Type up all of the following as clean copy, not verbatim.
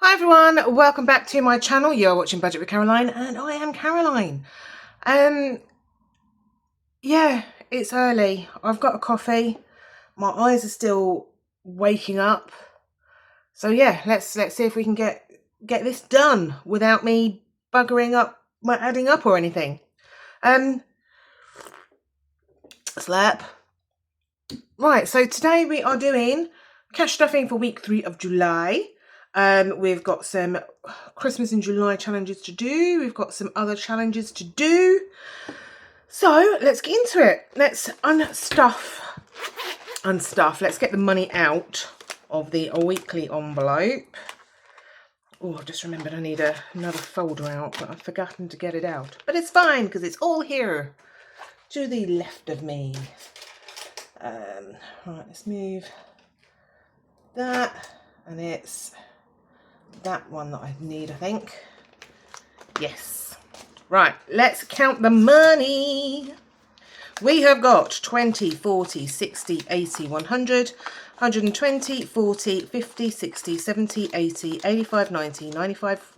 Hi everyone, welcome back to my channel. You're watching Budget with Caroline and I am Caroline. Yeah, it's early. I've got a coffee. My eyes are still waking up. So yeah, let's see if we can get this done without me buggering up my adding up or anything. Slap. Right, so today we are doing cash stuffing for week 3 of July. We've got some Christmas in July challenges to do. We've got some other challenges to do. So let's get into it. Let's unstuff. Let's get the money out of the weekly envelope. Oh, I've just remembered I need another folder out, but I've forgotten to get it out. But it's fine because it's all here to the left of me. Right, let's move that, and it's that one that I need, I think. Yes. Right, let's count the money. We have got 20, 40, 60, 80, 100, 120, 40, 50, 60, 70, 80, 85, 90, 95,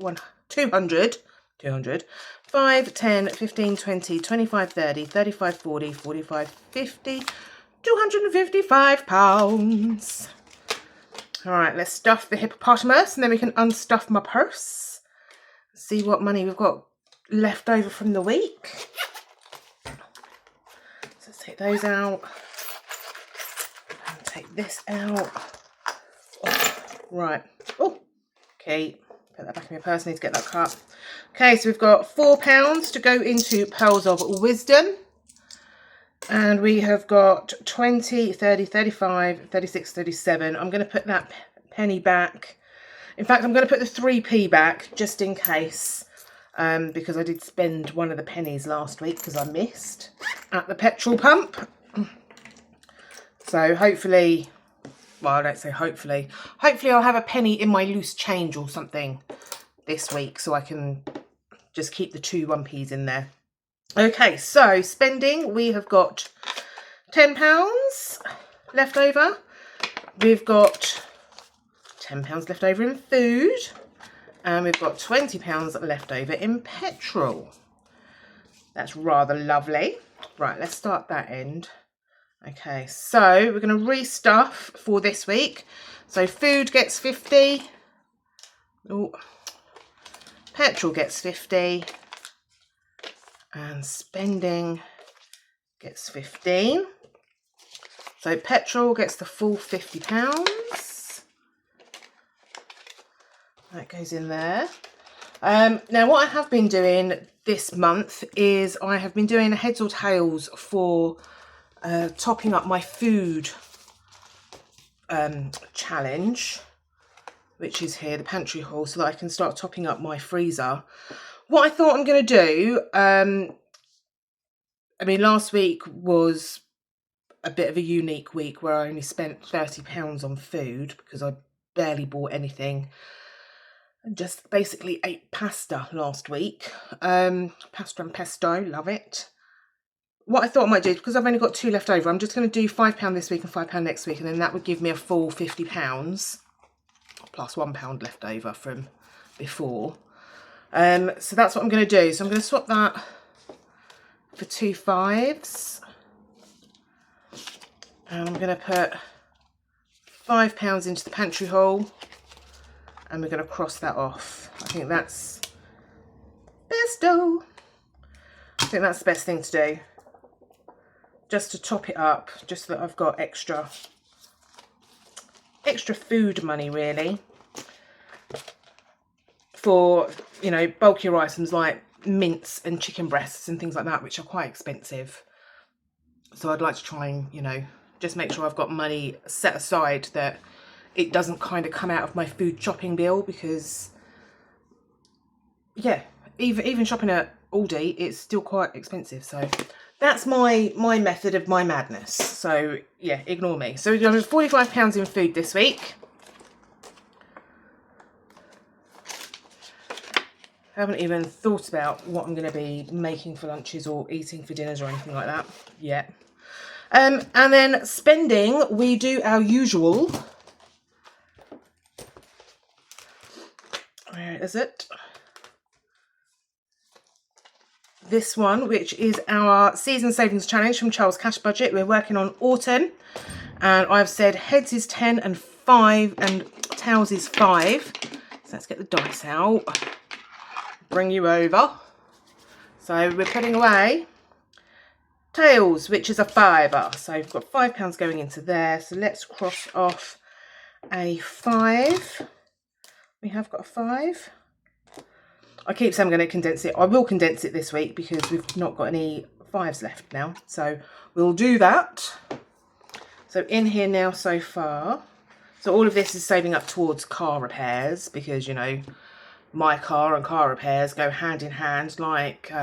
200, 5, 10, 15, 20, 25, 30, 35, 40, 45, 50, 255 pounds. All right, let's stuff the hippopotamus and then we can unstuff my purse. See what money we've got left over from the week. So let's take those out and take this out. Oh, right. Oh, okay. Put that back in my purse. I need to get that cut. Okay, so we've got £4 to go into Pearls of Wisdom. And we have got 20, 30, 35, 36, 37. I'm going to put that penny back. In fact, I'm going to put the 3p back just in case. Because I did spend one of the pennies last week because I missed at the petrol pump. So hopefully, well, I don't say hopefully. Hopefully I'll have a penny in my loose change or something this week so I can just keep the 2 1p's in there. Okay, so spending, we have got £10 left over. We've got £10 left over in food. And we've got £20 left over in petrol. That's rather lovely. Right, let's start that end. Okay, so we're going to restuff for this week. So food gets 50. Oh, petrol gets 50. And spending gets 15. So petrol gets the full £50. That goes in there. Now what I have been doing this month is I have been doing a heads or tails for topping up my food challenge, which is here, the pantry haul, so that I can start topping up my freezer. What I thought I'm going to do, I mean, last week was a bit of a unique week where I only spent £30 on food because I barely bought anything. And just basically ate pasta last week. Pasta and pesto, love it. What I thought I might do, because I've only got 2 left over, I'm just going to do £5 this week and £5 next week, and then that would give me a full £50 plus £1 left over from before. So that's what I'm going to do. So I'm going to swap that for 2 5s. And I'm going to put £5 into the pantry haul. And we're going to cross that off. I think that's besto. I think that's the best thing to do. Just to top it up, just so that I've got extra food money really. For, you know, bulkier items like mince and chicken breasts and things like that, which are quite expensive. So I'd like to try and, you know, just make sure I've got money set aside that it doesn't kind of come out of my food shopping bill, because yeah, even shopping at Aldi, it's still quite expensive. So that's my method of my madness. So yeah, ignore me. So we've got £45 in food this week. I haven't even thought about what I'm going to be making for lunches or eating for dinners or anything like that yet. And then spending, we do our usual Where is it? This one, which is our season savings challenge from Charles Cash Budget. We're working on autumn, and I've said heads is 10 and 5 and tails is 5. So let's get the dice out, bring you over. So we're putting away tails, which is a £5. So we've got £5 going into there. So let's cross off a 5. We have got a 5. I keep saying I'm going to condense it. I will condense it this week because we've not got any 5s left now. So we'll do that. So in here now so far. So all of this is saving up towards car repairs because, you know, my car and car repairs go hand in hand like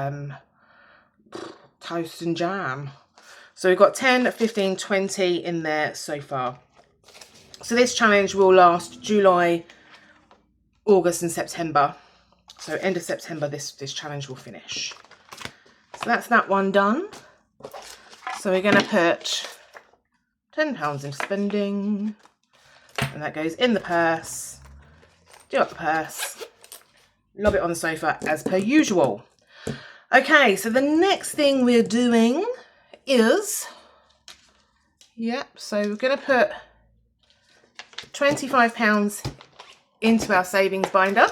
toast and jam. So we've got 10, 15, 20 in there so far. So this challenge will last July, August and September. So end of September this challenge will finish. So that's that one done. So we're going to put £10 into spending, and that goes in the purse. Do up the purse, lob it on the sofa as per usual. Okay, so the next thing we're doing is, so we're going to put £25 into our savings binder.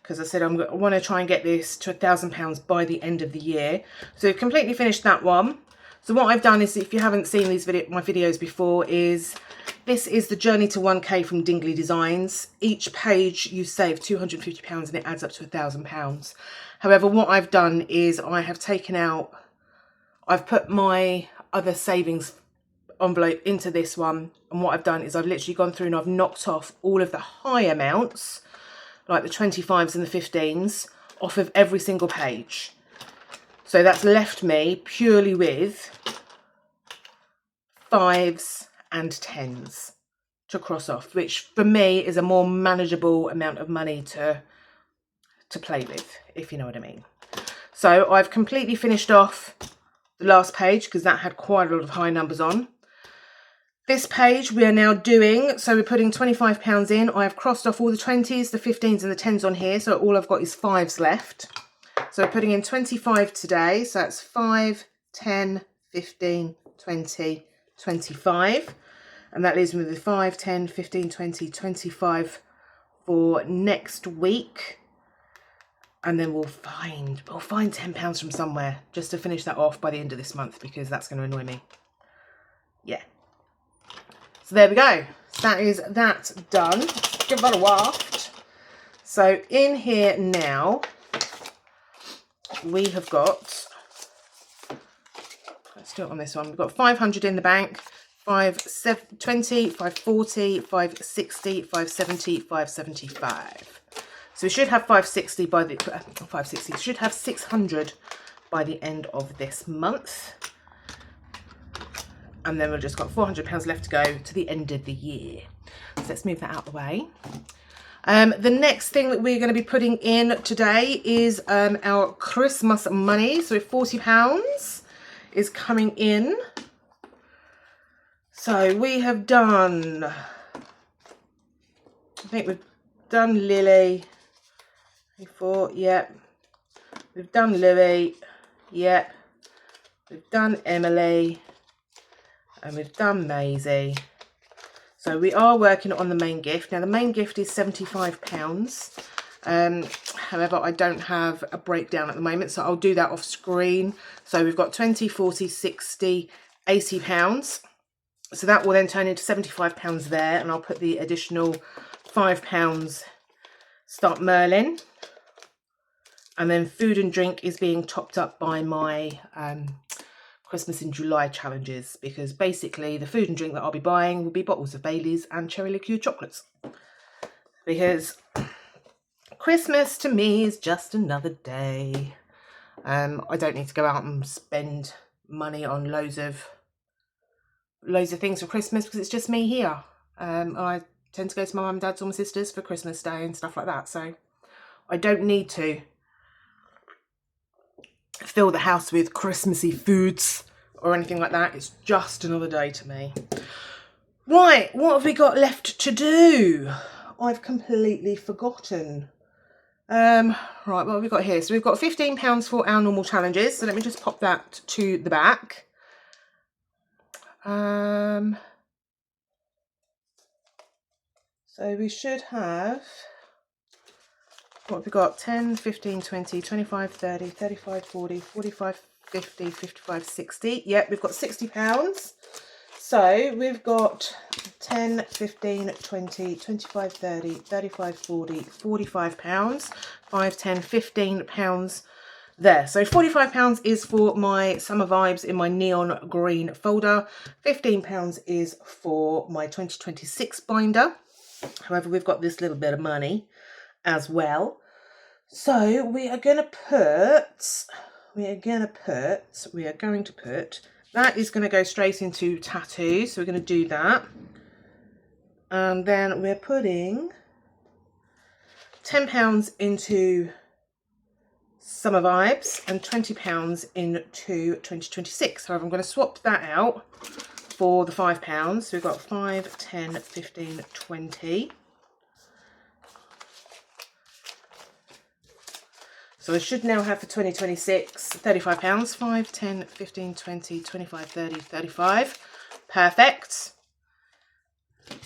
Because I said I want to try and get this to £1,000 by the end of the year. So we've completely finished that one. So what I've done is, if you haven't seen my videos before, is this is the journey to 1K from Dingley Designs. Each page you save £250 and it adds up to £1,000. However, what I've done is I have taken out, I've put my other savings envelope into this one. And what I've done is I've literally gone through and I've knocked off all of the high amounts, like the 25s and the 15s, off of every single page. So that's left me purely with 5s and 10s to cross off, which for me is a more manageable amount of money to play with, if you know what I mean. So I've completely finished off the last page because that had quite a lot of high numbers on. This page we are now doing, so we're putting £25 in. I have crossed off all the 20s, the 15s and the 10s on here, so all I've got is 5s left. So we're putting in 25 today, so that's 5, 10, 15, 20, 25. And that leaves me with 5, 10, 15, 20, 25 for next week. And then we'll find £10 from somewhere just to finish that off by the end of this month, because that's going to annoy me. Yeah. So there we go. So that is that done. Give that a waft. So in here now, we have got, let's do it on this one. We've got 500 in the bank, 520, 540, 560, 570, 575. So we should have 560 by the 560. Should have 600 by the end of this month. And then we've just got £400 left to go to the end of the year. So let's move that out of the way. The next thing that we're going to be putting in today is our Christmas money. So £40 is coming in. So we have done, I think we've done Lily before, yep. We've done Louis, yep. We've done Emily. And we've done Maisie. So we are working on the main gift. Now the main gift is £75. However, I don't have a breakdown at the moment, so I'll do that off screen. So we've got 20, 40, 60, £80. So that will then turn into £75 there, and I'll put the additional £5 Start Merlin. And then food and drink is being topped up by my Christmas in July challenges, because basically the food and drink that I'll be buying will be bottles of Baileys and cherry liqueur chocolates, because Christmas to me is just another day. I don't need to go out and spend money on loads of things for Christmas, because it's just me here. I tend to go to my mum and dad's or my sister's for Christmas Day and stuff like that, so I don't need to fill the house with Christmassy foods or anything like that. It's just another day to me. Right, what have we got left to do? I've completely forgotten. Right, what have we got here? So we've got £15 for our normal challenges. So let me just pop that to the back. So we should have, what have we got? 10, 15, 20, 25, 30, 35, 40, 45, 50, 55, 60. Yep, we've got £60. So we've got 10, 15, 20, 25, 30, 35, 40, 45 pounds, 5, 10, 15 pounds there. So £45 is for my summer vibes in my neon green folder. £15 is for my 2026 binder. However, we've got this little bit of money as well. So we are going to put, that is going to go straight into tattoos. So we're going to do that. And then we're putting £10 into summer vibes and £20 into 2026. However, I'm going to swap that out for the £5. So we've got 5, 10, 15, 20. So I should now have for 2026 £35. 5, 10, 15, 20, 25, 30, 35. Perfect.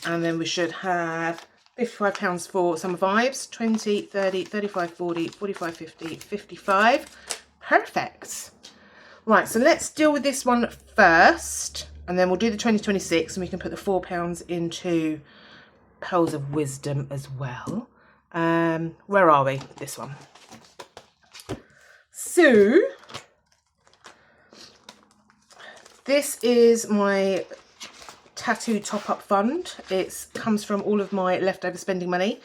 And then we should have £55 for summer vibes. 20, 30, 35, 40, 45, 50, 55. Perfect. Right, so let's deal with this one first. And then we'll do the 2026 and we can put the £4 into Pearls of Wisdom as well. Where are we? This one. So, this is my tattoo top-up fund. It comes from all of my leftover spending money.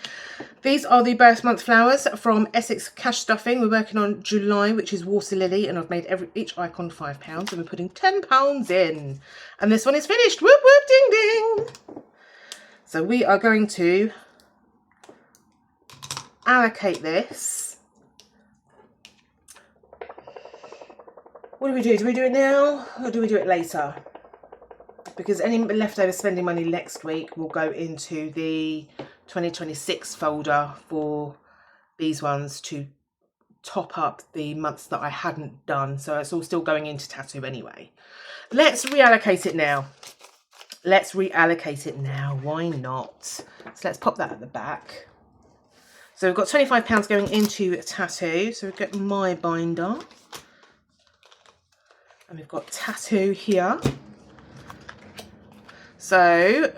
These are the birth month flowers from Essex Cash Stuffing. We're working on July, which is Water Lily, and I've made each icon £5, and we're putting £10 in. And this one is finished. Whoop, whoop, ding, ding. So we are going to allocate this. What do we do? Do we do it now or do we do it later? Because any leftover spending money next week will go into the 2026 folder for these ones to top up the months that I hadn't done. So it's all still going into tattoo anyway. Let's reallocate it now. Let's reallocate it now. Why not? So let's pop that at the back. So we've got £25 going into tattoo. So we've got my binder. And we've got tattoo here. So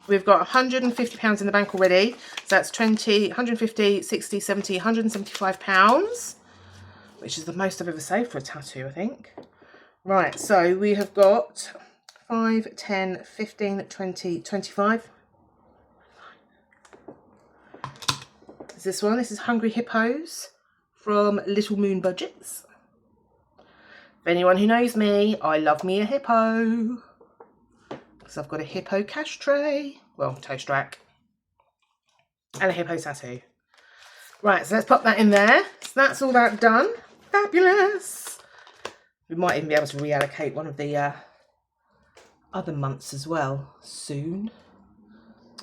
we've got £150 in the bank already. So that's 20, 150, 60, 70, £175, which is the most I've ever saved for a tattoo, I think. Right, so we have got 5, 10, 15, 20, 25. Is this one? This is Hungry Hippos from Little Moon Budgets. For anyone who knows me, I love me a hippo. Because I've got a hippo cash tray. Well, toast rack. And a hippo tattoo. Right, so let's pop that in there. So that's all that done. Fabulous. We might even be able to reallocate one of the other months as well soon.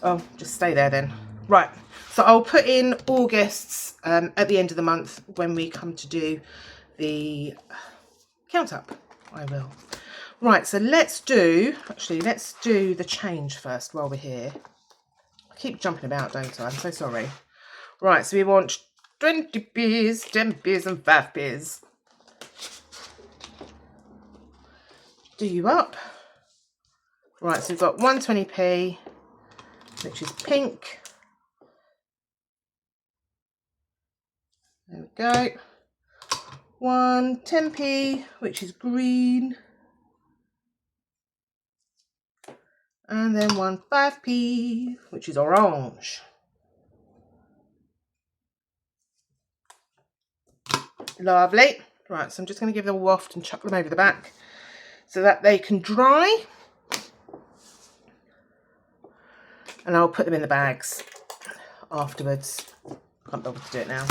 Oh, just stay there then. Right, so I'll put in August's at the end of the month when we come to do the count up. I will. Right, so let's do the change first while we're here. I keep jumping about, don't I? I'm so sorry. Right, so we want 20p's, 10p's and 5p's. Do you up? Right, so we've got 120p, which is pink. There we go. 1 10p, which is green. And then 1 5p, which is orange. Lovely. Right, so I'm just going to give them a waft and chuck them over the back so that they can dry. And I'll put them in the bags afterwards. Can't bother to do it now.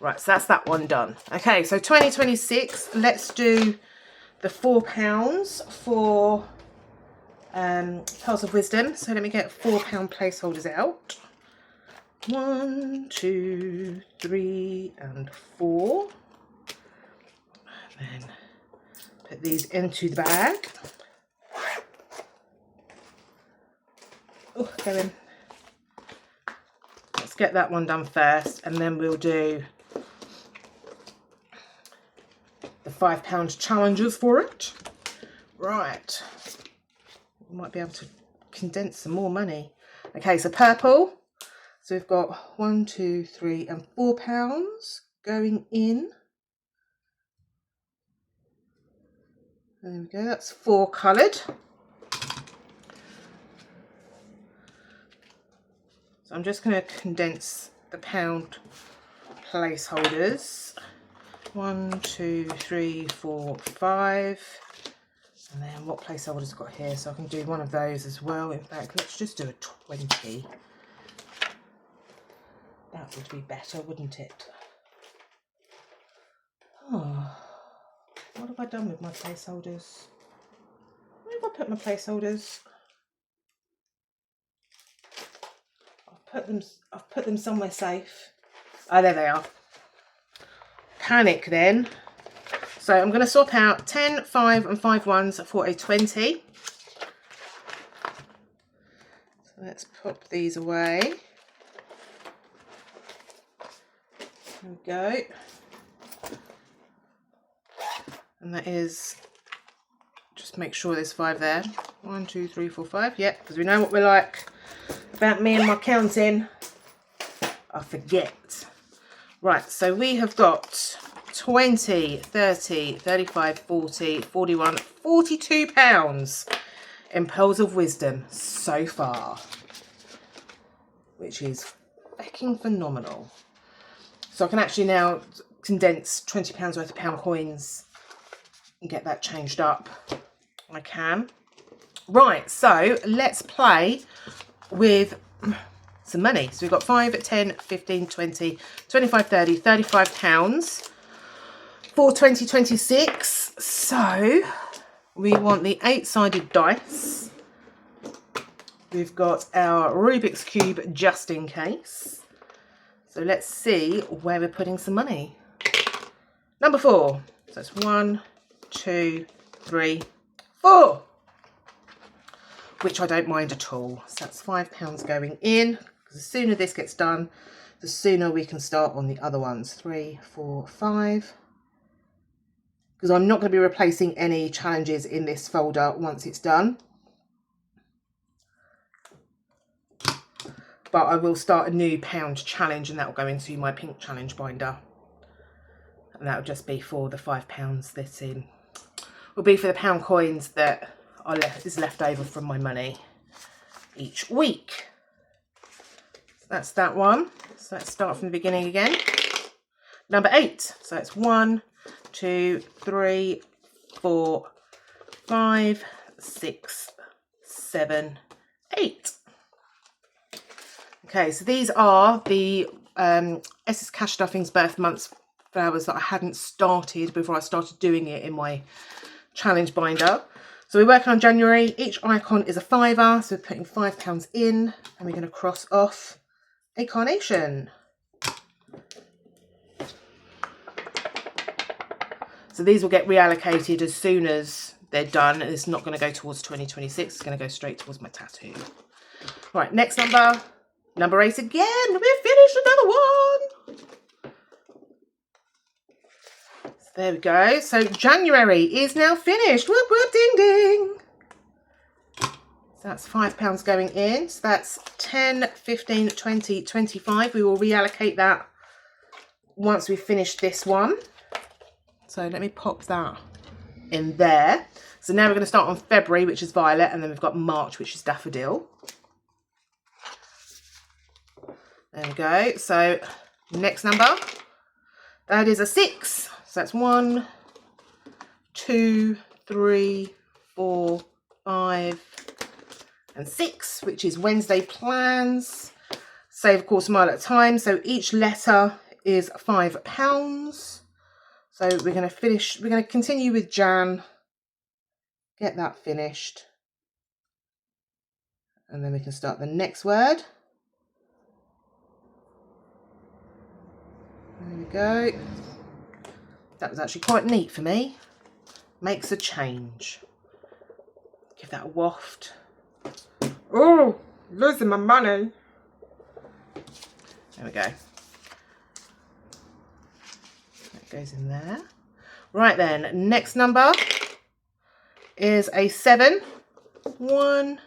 Right, so that's that one done. Okay, so 2026, let's do the £4 for Pearls of Wisdom. So let me get £4 placeholders out. 1, 2, 3 and 4. And then put these into the bag. Oh, go in. Let's get that one done first, and then we'll do the £5 challenges for it. Right. We might be able to condense some more money. Okay, so purple. So we've got 1, 2, 3 and £4 going in. There we go, that's 4 coloured. So I'm just going to condense the pound placeholders. 1, 2, 3, 4, 5. And then what placeholders got here? So I can do one of those as well. In fact, let's just do a 20. That would be better, wouldn't it? Oh, what have I done with my placeholders? Where have I put my placeholders? I've put them somewhere safe. Oh, there they are. Panic then. So I'm going to swap out 10, 5 and 5 ones for a 20. So let's pop these away. There we go. And that is, just make sure there's 5 there. 1, 2, 3, 4, 5. Yep, because we know what we're like about me and my counting. I forget. Right, so we have got 20, 30, 35, 40, 41, £42 in Pearls of Wisdom so far, which is fucking phenomenal. So I can actually now condense £20 worth of pound coins and get that changed up. I can. Right, so let's play with some money. So we've got 5, 10, 15, 20, 25, 30, £35 for 2026. So we want the 8-sided dice. We've got our Rubik's Cube just in case. So let's see where we're putting some money. Number 4. So that's 1, 2, 3, 4. Which I don't mind at all. So that's £5 going in. Because the sooner this gets done, the sooner we can start on the other ones. 3, 4, 5. Because I'm not going to be replacing any challenges in this folder once it's done. But I will start a new pound challenge, and that will go into my pink challenge binder. And that will just be for the £5 that's in. Will be for the pound coins that is left over from my money each week. So that's that one. So let's start from the beginning again. Number 8. So it's 1, 2, 3, 4, 5, 6, 7, 8. Okay, so these are the SS Cash Stuffing's birth months flowers that I hadn't started before I started doing it in my challenge binder. So we're working on January. Each icon is a £5, so we're putting £5 in, and we're going to cross off a carnation. So these will get reallocated as soon as they're done. It's not going to go towards 2026. It's going to go straight towards my tattoo. Right, next number. Number 8 again. We've finished another one. So there we go. So January is now finished. Whoop, whoop, ding, ding. So that's £5 going in. So that's 10, 15, 20, 25. We will reallocate that once we finish this one. So let me pop that in there. So now we're going to start on February, which is violet, and then we've got March, which is daffodil. There we go. So next number, that is a 6. So that's 1, 2, 3, 4, 5, and 6, which is Wednesday plans. Save a quarter mile at a time. So each letter is £5. So we're going to finish. We're going to continue with Jan. Get that finished. And then we can start the next word. There we go. That was actually quite neat for me. Makes a change. Give that a waft. Oh, losing my money. There we go. That goes in there. Right then, next number is a 7. 1,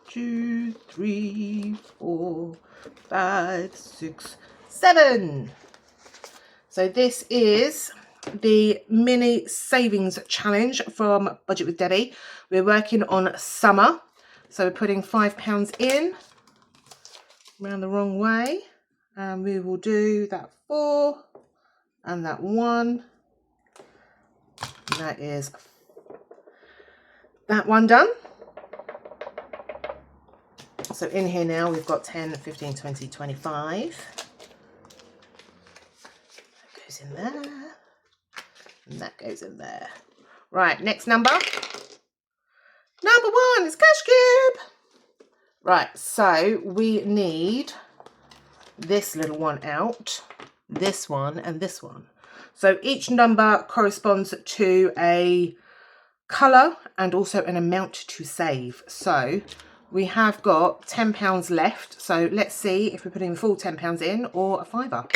2, 3, 4, 5, 6, 7. So this is the mini savings challenge from Budget with Debbie. We're working on summer. So we're putting £5 in, around the wrong way. And we will do that 4 and that 1. And that is that one done. So in here now we've got 10, 15, 20, 25. That goes in there. And that goes in there. Right, next number. Number 1 is Cash Cube. Right, so we need this little one out, this one and this one. So each number corresponds to a colour and also an amount to save. So we have got £10 left. So let's see if we're putting the full £10 in or a fiver.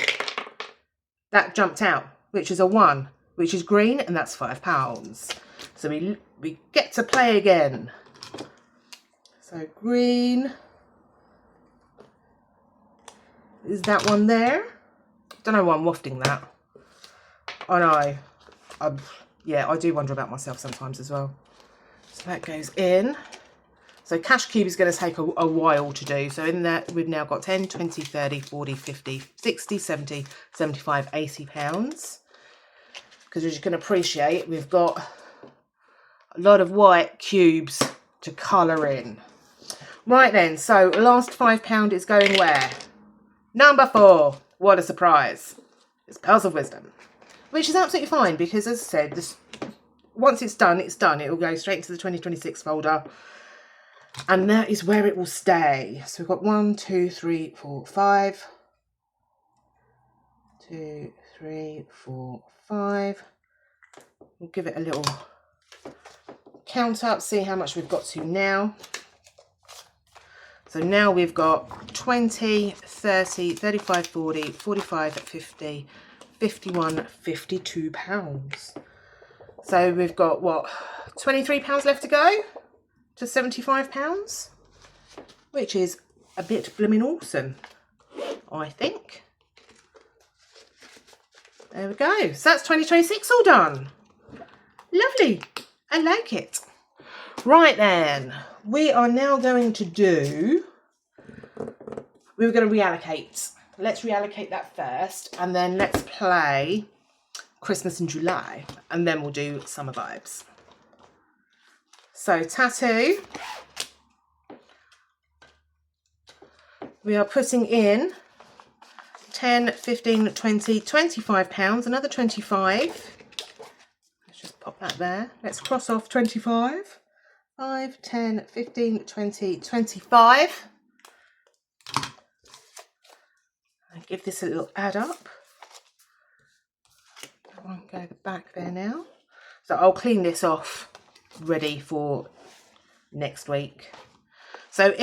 That jumped out, which is a 1, which is green, and that's £5. So we get to play again. So green is that one there. Don't know why I'm wafting that. I know. Yeah, I do wonder about myself sometimes as well. So that goes in. So Cash Cube is going to take a while to do. So in that we've now got 10, 20, 30, 40, 50, 60, 70, 75, £80. Because as you can appreciate, we've got a lot of white cubes to colour in. Right then, so last £5 is going where? Number 4. What a surprise. It's Pearls of Wisdom. Which is absolutely fine because, as I said, this, once it's done, it's done. It will go straight into the 2026 folder. And that is where it will stay. So we've got 1, 2, 3, 4, 5. 2, 3, 4, 5. We'll give it a little count up, see how much we've got to now. So now we've got 20, 30, 35, 40, 45, 50, 51, £52. So we've got, what, £23 left to go to £75, which is a bit blooming awesome, I think. There we go. So that's 2026 all done. Lovely. I like it. Right then, we are now going to do, we were going to reallocate. Let's reallocate that first, and then let's play Christmas in July, and then we'll do summer vibes. So tattoo, we are putting in 10, 15, 20, £25, another 25. Let's just pop that there. Let's cross off 25. 5, 10, 15, 20, 25. And give this a little add up. That one go the back there now. So I'll clean this off, ready for next week. So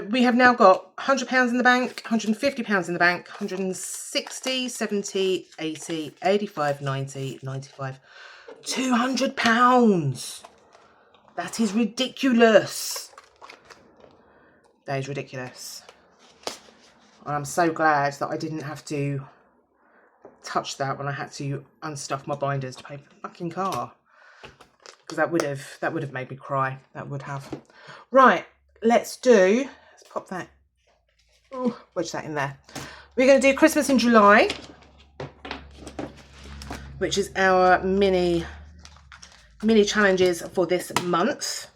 we have now got £100 in the bank, £150 in the bank, 160, 70, 80, 85, 90, 95, £200. That is ridiculous. That is ridiculous. And I'm so glad that I didn't have to touch that when I had to unstuff my binders to pay for the fucking car. Because that would have made me cry. That would have. Right, let's pop that. Oh, wedge that in there. We're going to do Christmas in July, which is our mini challenges for this month.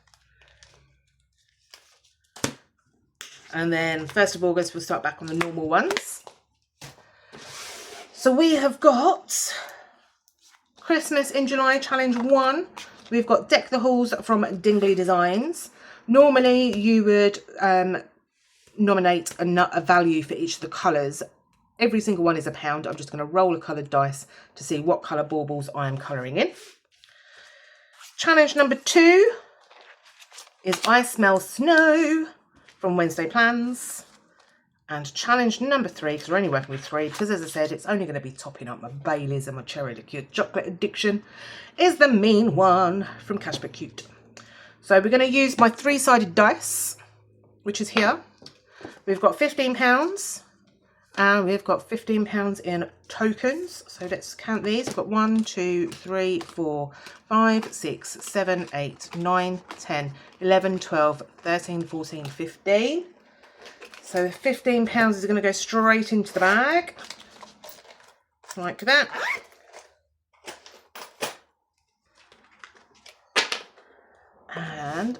And then 1st of August, we'll start back on the normal ones. So we have got Christmas in July challenge 1. We've got Deck the Halls from Dingley Designs. Normally you would nominate a value for each of the colours. Every single one is £1. I'm just going to roll a coloured dice to see what colour baubles I am colouring in. Challenge number 2 is I Smell Snow from Wednesday Plans. And challenge number 3, because we're only working with 3, because as I said, it's only going to be topping up my Baileys and my cherry liqueur chocolate addiction, is the Mean One from Cash But Cute. So we're going to use my 3-sided dice, which is here. We've got £15 and we've got £15 in tokens. So let's count these. We've got 1, 2, 3, 4, 5, 6, 7, 8, 9, 10, 11, 12, 13, 14, 15. So £15 is going to go straight into the bag, like that. And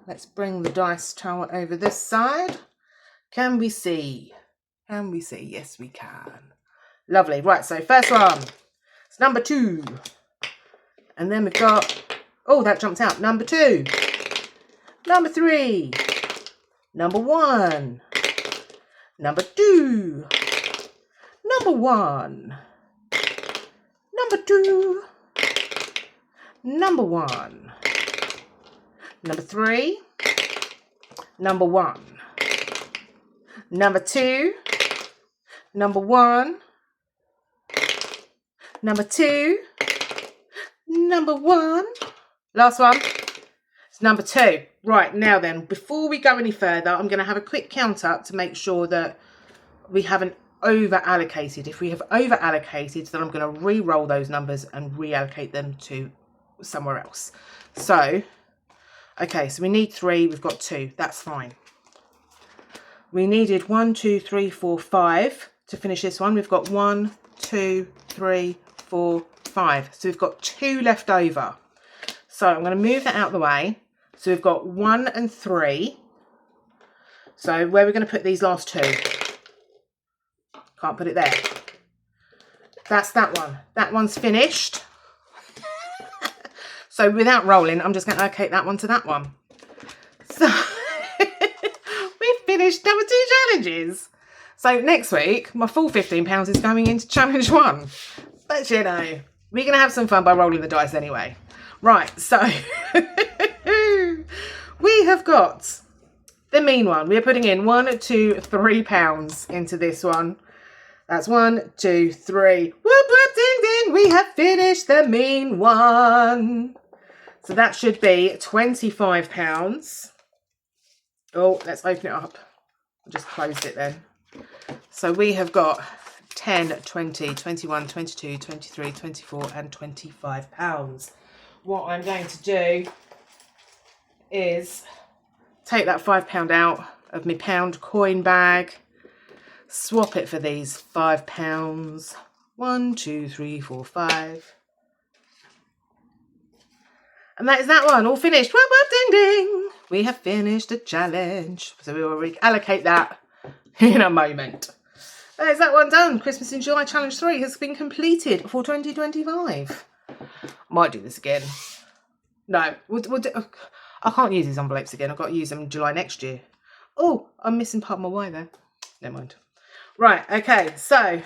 let's bring the dice tower over this side. Can we see? Can we see? Yes, we can. Lovely. Right, so first one. It's number 2. And then we've got, oh, that jumped out. Number 2. Number 3. Number 1. Number 2. Number 1. Number 2. Number 1. Number 3. Number 1. Number 2. Number 1. Number 2. Number 1. Last one. It's number 2. Right, now then, before we go any further, I'm going to have a quick count up to make sure that we haven't over allocated. If we have over allocated, then I'm going to re-roll those numbers and reallocate them to somewhere else. So, okay, so we need 3, we've got 2, that's fine. We needed 1, 2, 3, 4, 5 to finish this one. We've got 1, 2, 3, 4, 5. So we've got 2 left over. So I'm going to move that out of the way. So we've got 1 and 3. So where we're going to put these last 2? Can't put it there. That's that one. That one's finished. So without rolling, I'm just going to allocate that one to that one. So we've finished number 2 challenges. So next week, my full £15 is going into challenge 1. But you know, we're going to have some fun by rolling the dice anyway. Right, so we have got the Mean One. We're putting in 1, 2, 3 pounds into this one. That's 1, 2, 3. Whoop, whoop, ding, ding. We have finished the Mean One. So that should be £25. Oh, let's open it up. I just closed it then. So we have got 10, 20, 21, 22, 23, 24 and £25. What I'm going to do is take that £5 out of my pound coin bag, swap it for these £5. 1, 2, 3, 4, 5. And that is that one, all finished. Whoop, whoop, ding, ding. We have finished the challenge. So we will reallocate that in a moment. There's that one done. Christmas in July challenge 3 has been completed for 2025. Might do this again. No, we'll do, I can't use these envelopes again. I've got to use them in July next year. Oh, I'm missing part of my Y there. Never mind. Right, okay, so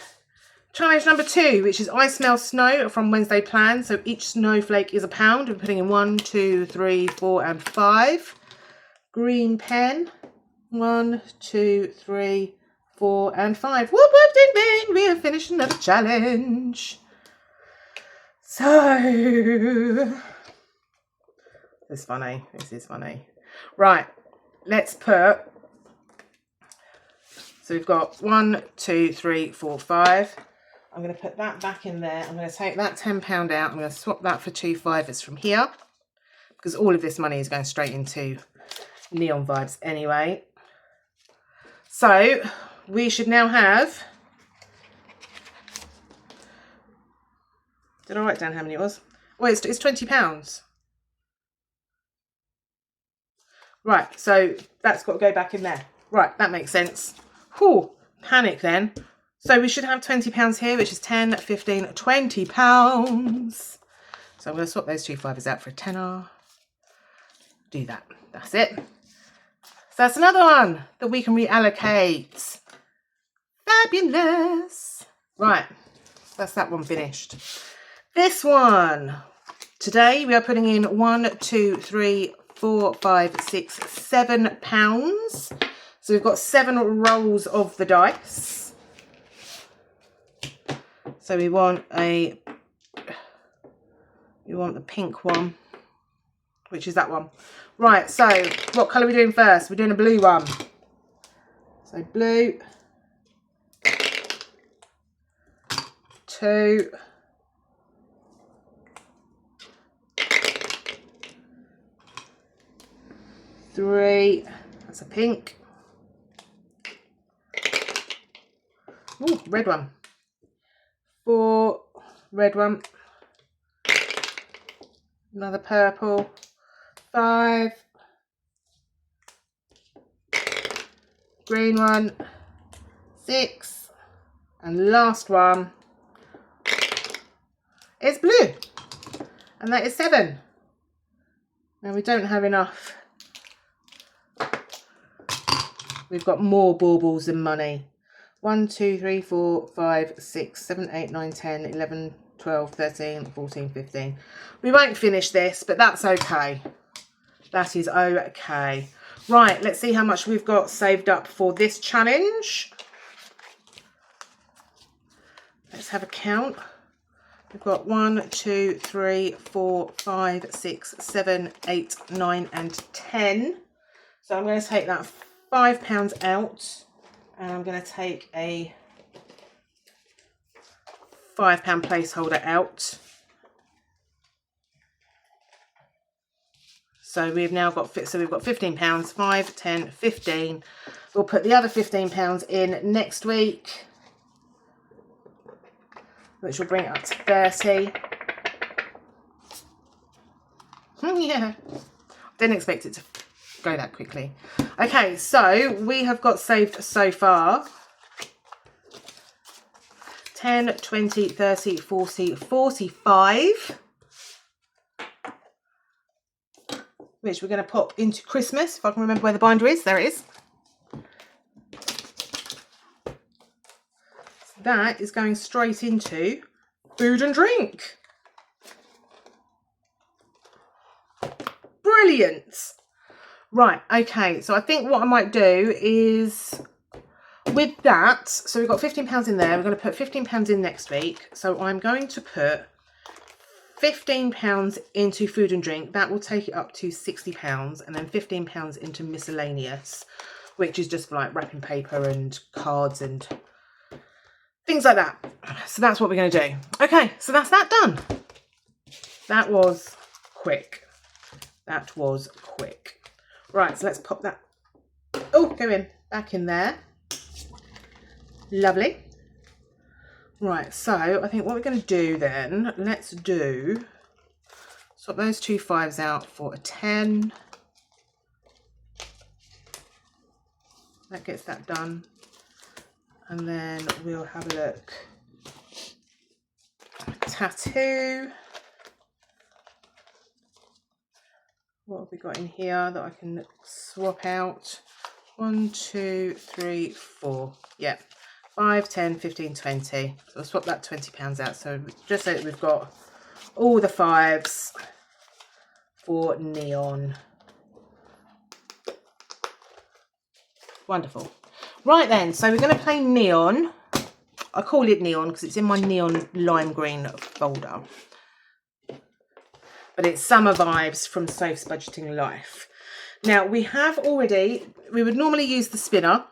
challenge number 2, which is I Smell Snow from Wednesday Plan. So each snowflake is £1. We're putting in 1, 2, 3, 4 and 5. Green pen. 1, 2, 3, 4 and 5. Whoop, whoop, ding, ding. We have finished another challenge. So, this is funny. This is funny. Right, let's put, so we've got 1, 2, 3, 4, 5. I'm going to put that back in there. I'm going to take that £10 out. I'm going to swap that for 2 5s from here, because all of this money is going straight into Neon Vibes anyway. So we should now have, did I write down how many it was? Oh, it's £20. Right, so that's got to go back in there. Right, that makes sense. Whew, panic then. So we should have £20 here, which is 10, 15, £20. So I'm going to swap those 2 5s out for a tenner. Do that. That's it. that's another one that we can reallocate. Fabulous. Right, that's that one finished. This one. Today we are putting in 1, 2, 3, 4, 5, 6, 7 pounds. So we've got 7 rolls of the dice. So we want the pink one, which is that one. Right, so what colour are we doing first? We're doing a blue one. So blue, 2, 3, that's a pink. Ooh, red one. 4, red one. Another purple. 5, green one. 6, and last one is blue, and that is 7. Now we don't have enough. We've got more baubles than money. 1, 2, 3, 4, 5, 6, 7, 8, 9, 10, 11, 12, 13, 14, 15. We won't finish this, but that's okay. That is okay. Right, let's see how much we've got saved up for this challenge. Let's have a count. We've got 1, 2, 3, 4, 5, 6, 7, 8, 9, and 10. So I'm going to take that £5 out, and I'm going to take a £5 placeholder out. So we've now got, so we've got £15, 5, 10, 15. We'll put the other £15 in next week, which will bring it up to 30. Yeah, didn't expect it to go that quickly. Okay, so we have got saved so far 10, 20, 30, 40, 45, which we're going to pop into Christmas, if I can remember where the binder is. There it is. So that is going straight into food and drink. Brilliant. Right, okay, so I think what I might do is, with that, so we've got £15 in there, we're going to put £15 in next week, so I'm going to put £15 into food and drink. That will take it up to £60, and then £15 into miscellaneous, which is just for like wrapping paper and cards and things like that. So that's what we're going to do. Okay, so that's that done. That was quick. That was quick. Right, so let's pop that, oh, go in, back in there. Lovely. Right, so I think what we're going to do then, let's do, swap those 2 5s out for a 10. That gets that done. And then we'll have a look. Tattoo. What have we got in here that I can swap out? 1, 2, 3, 4. Yeah. 5, 10, 15, 20. So I'll swap that £20 out. So just so that we've got all the 5s for neon. Wonderful. Right then, so we're going to play neon. I call it neon because it's in my neon lime green folder. But it's Summer Vibes from Soph's Budgeting Life. Now, we would normally use the spinner,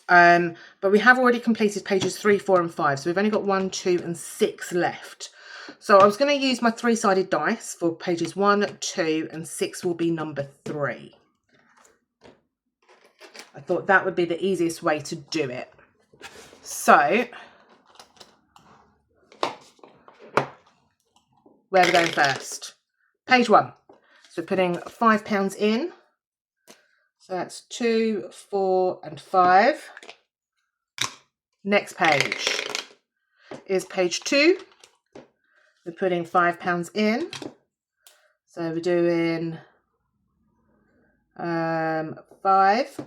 but we have already completed pages 3, 4, and 5. So we've only got 1, 2, and 6 left. So I was going to use my 3-sided dice for pages 1, 2, and 6 will be number 3. I thought that would be the easiest way to do it. So, where are we going first? Page 1. So we're putting £5 in. So that's 2, 4, and 5. Next page is page 2. We're putting £5 in. So we're doing 5.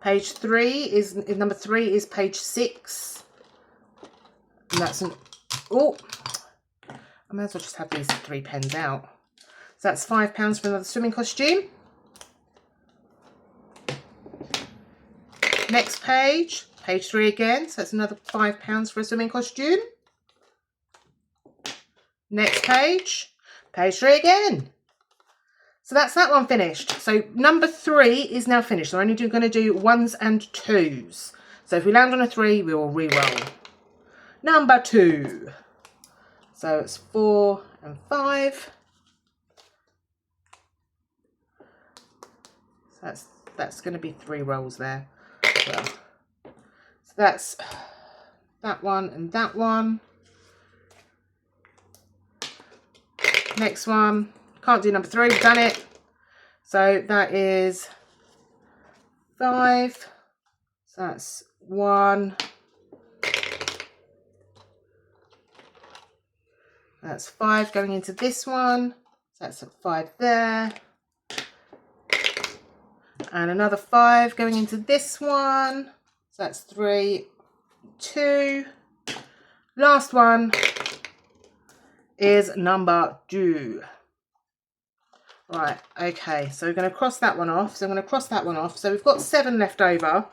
Page 3 is number 3 is page 6. And that's an, oh, I may as well just have these 3 pens out. So that's £5 for another swimming costume. Next page, page 3 again. So that's another £5 for a swimming costume. Next page, page 3 again. So that's that one finished. So number 3 is now finished. So we're only going to do 1s and 2s. So if we land on a 3, we will re-roll. Number 2. So it's 4 and 5. So that's going to be 3 rolls there. Well, so that's that one and that one. Next one. Can't do number 3, we've done it. So that is 5. So that's 1. That's 5 going into this one. So that's a 5 there. And another 5 going into this one. So that's 3, 2. Last one is number 2. Right, okay, so we're going to cross that one off. So I'm going to cross that one off. So we've got 7 left over,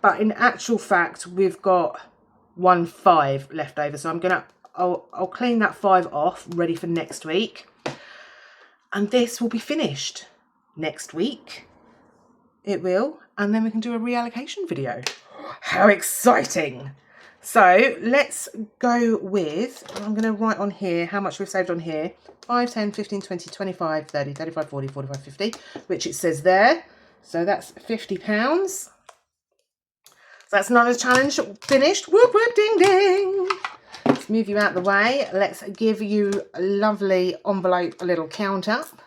but in actual fact, we've got 1 5 left over. So I'll clean that 5 off, ready for next week. And this will be finished next week. It will. And then we can do a reallocation video. How exciting! So let's go with, I'm going to write on here how much we've saved on here. 5, 10, 15, 20, 25, 30, 35, 40, 45, 50, which it says there. So that's £50. So that's another challenge finished. Whoop, whoop, ding, ding. Let's move you out of the way. Let's give you a lovely envelope, a little count up.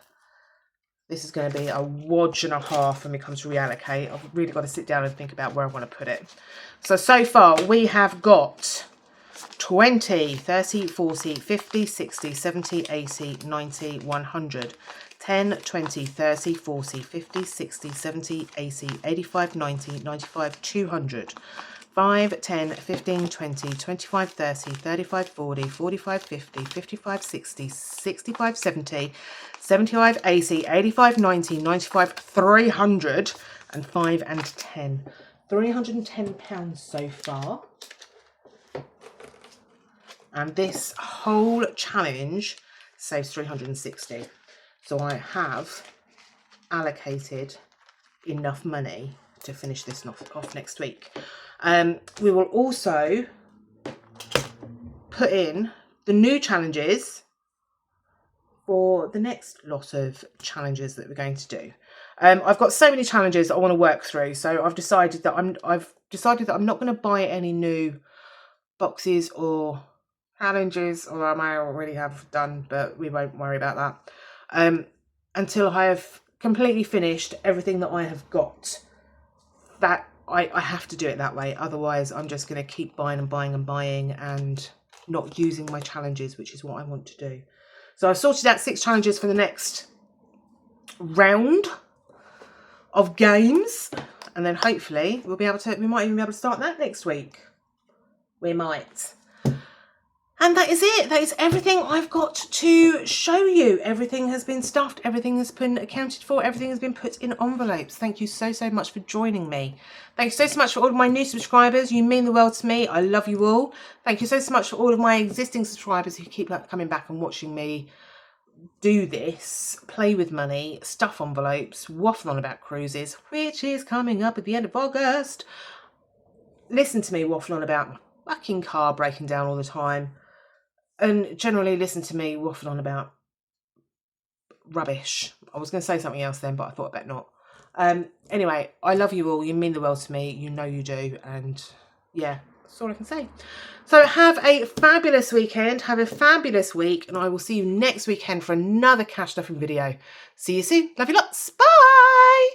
This is going to be a wodge and a half when it comes to reallocate. I've really got to sit down and think about where I want to put it. So far we have got 20, 30, 40, 50, 60, 70, 80, 90, 100. 10, 20, 30, 40, 50, 60, 70, 80, 85, 90, 95, 200. 5, 10, 15, 20, 25, 30, 35, 40, 45, 50, 55, 60, 65, 70, 75, 80, 85, 90, 95, 300, and 5 and 10. £310 so far. And this whole challenge saves 360. So I have allocated enough money to finish this off next week. We will also put in the new challenges for the next lot of challenges that we're going to do. I've got so many challenges that I want to work through, so I've decided that I'm not going to buy any new boxes or challenges, or I may already have done, but we won't worry about that until I have completely finished everything that I have got. That I have to do it that way, otherwise I'm just going to keep buying and buying and buying and not using my challenges, which is what I want to do. So I've sorted out 6 challenges for the next round of games, and then hopefully we might even be able to start that next week. We might. And that is it. That is everything I've got to show you. Everything has been stuffed. Everything has been accounted for. Everything has been put in envelopes. Thank you so much for joining me. Thank you so much for all of my new subscribers. You mean the world to me. I love you all. Thank you so much for all of my existing subscribers who keep coming back and watching me do this, play with money, stuff envelopes, waffle on about cruises, which is coming up at the end of August. Listen to me waffle on about my fucking car breaking down all the time. And generally listen to me waffle on about rubbish. I was going to say something else then, but I thought I'd better not. Anyway, I love you all. You mean the world to me. You know you do. And yeah, that's all I can say. So have a fabulous weekend. Have a fabulous week. And I will see you next weekend for another cash stuffing video. See you soon. Love you lots. Bye.